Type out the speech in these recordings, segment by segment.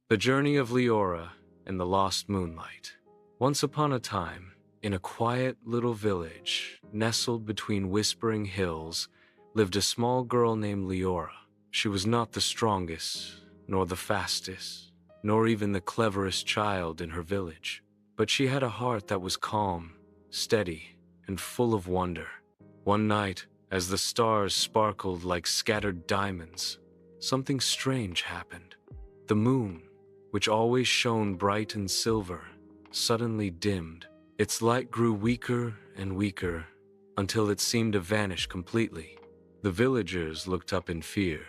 The Journey of Liora and the Lost Moonlight. Once upon a time, in a quiet little village, nestled between whispering hills, lived a small girl named Liora. She was not the strongest, nor the fastest, nor even the cleverest child in her village. But she had a heart that was calm, steady, and full of wonder. One night, as the stars sparkled like scattered diamonds, something strange happened. The moon, which always shone bright and silver, suddenly dimmed. Its light grew weaker and weaker until it seemed to vanish completely. The villagers looked up in fear.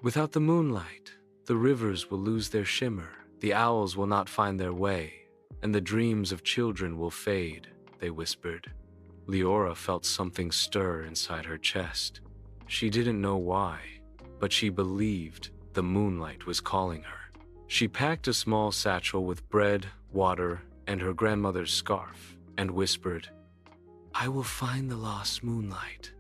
Without the moonlight, the rivers will lose their shimmer, the owls will not find their way, and the dreams of children will fade, they whispered. Liora felt something stir inside her chest. She didn't know why, but she believed the moonlight was calling her. She packed a small satchel with bread, water, and her grandmother's scarf, and whispered, "I will find the lost moonlight."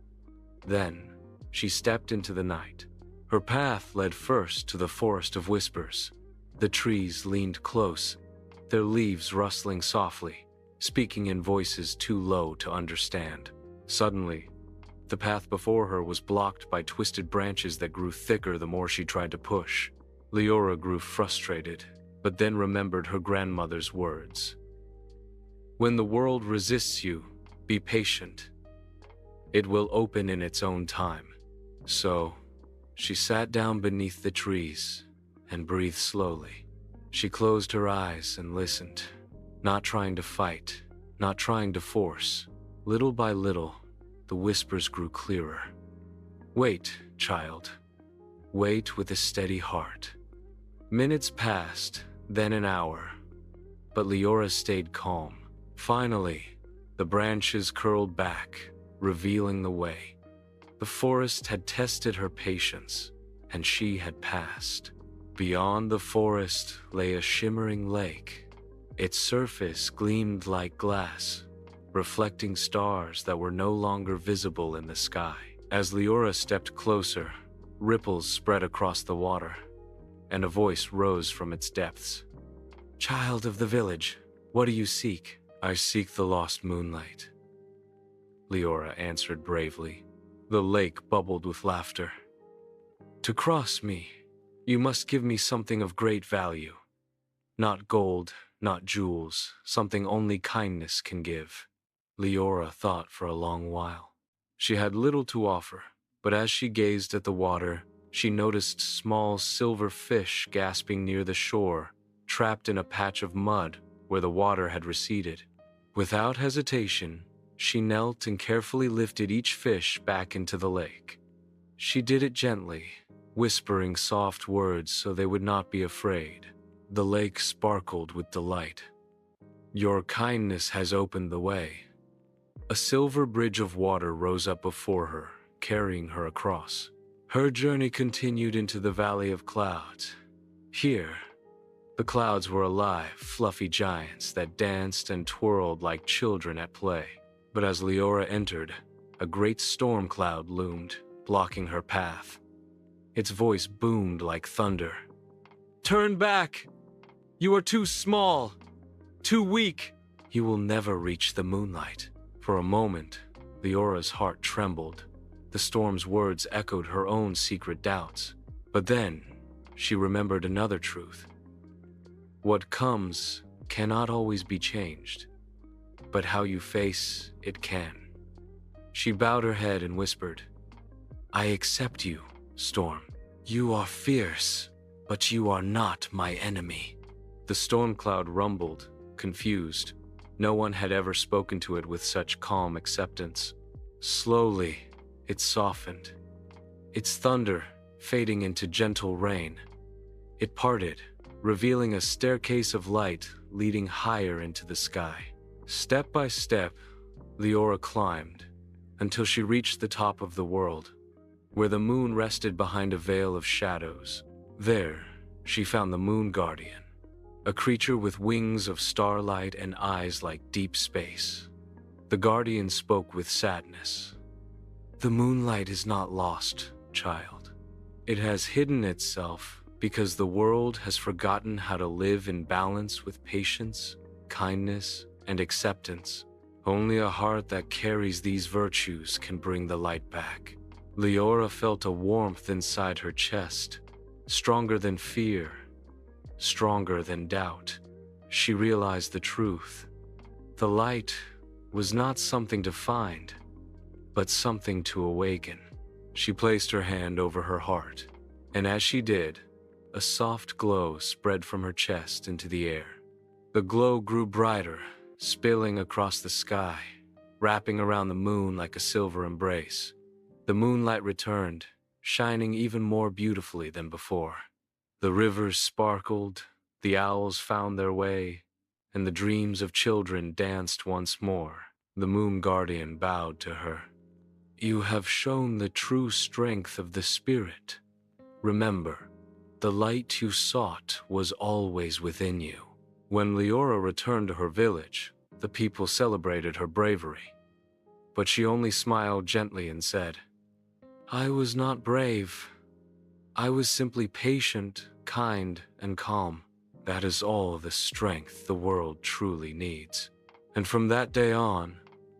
Then, she stepped into the night. Her path led first to the forest of whispers. The trees leaned close, their leaves rustling softly, speaking in voices too low to understand. Suddenly, the path before her was blocked by twisted branches that grew thicker the more she tried to push. Liora grew frustrated, but then remembered her grandmother's words. "When the world resists you, be patient. It will open in its own time." So, she sat down beneath the trees and breathed slowly. She closed her eyes and listened, not trying to fight, not trying to force. Little by little, the whispers grew clearer. "Wait, child. Wait with a steady heart." Minutes passed, then an hour, but Liora stayed calm. Finally, the branches curled back, revealing the way. The forest had tested her patience, and she had passed. Beyond the forest lay a shimmering lake. Its surface gleamed like glass, reflecting stars that were no longer visible in the sky. As Liora stepped closer, ripples spread across the water, and a voice rose from its depths. "Child of the village, what do you seek?" "I seek the lost moonlight," Liora answered bravely. The lake bubbled with laughter. "To cross me, you must give me something of great value. Not gold, not jewels, something only kindness can give." Liora thought for a long while. She had little to offer, but as she gazed at the water, she noticed small silver fish gasping near the shore, trapped in a patch of mud where the water had receded. Without hesitation, she knelt and carefully lifted each fish back into the lake. She did it gently, whispering soft words so they would not be afraid. The lake sparkled with delight. "Your kindness has opened the way." A silver bridge of water rose up before her, carrying her across. Her journey continued into the Valley of Clouds. Here, the clouds were alive, fluffy giants that danced and twirled like children at play. But as Liora entered, a great storm cloud loomed, blocking her path. Its voice boomed like thunder. "Turn back! You are too small, too weak. You will never reach the moonlight." For a moment, Liora's heart trembled. The storm's words echoed her own secret doubts. But then, she remembered another truth. What comes cannot always be changed, but how you face it can. She bowed her head and whispered, "I accept you, storm. You are fierce, but you are not my enemy." The storm cloud rumbled, confused. No one had ever spoken to it with such calm acceptance. Slowly, it softened, its thunder fading into gentle rain. It parted, revealing a staircase of light leading higher into the sky. Step by step, Liora climbed, until she reached the top of the world, where the moon rested behind a veil of shadows. There, she found the Moon Guardian, a creature with wings of starlight and eyes like deep space. The Guardian spoke with sadness. "The moonlight is not lost, child. It has hidden itself because the world has forgotten how to live in balance with patience, kindness, and acceptance. Only a heart that carries these virtues can bring the light back. Liora felt a warmth inside her chest, stronger than fear, stronger than doubt. She realized the truth. The light was not something to find, but something to awaken. She placed her hand over her heart, and as she did, a soft glow spread from her chest into the air. The glow grew brighter, spilling across the sky, wrapping around the moon like a silver embrace. The moonlight returned, shining even more beautifully than before. The rivers sparkled, the owls found their way, and the dreams of children danced once more. The moon guardian bowed to her. "You have shown the true strength of the spirit. Remember, the light you sought was always within you." When Liora returned to her village, the people celebrated her bravery. But she only smiled gently and said, "I was not brave. I was simply patient, kind, and calm. That is all the strength the world truly needs." And from that day on,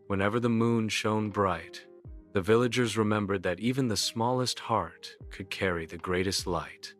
whenever the moon shone bright, the villagers remembered that even the smallest heart could carry the greatest light.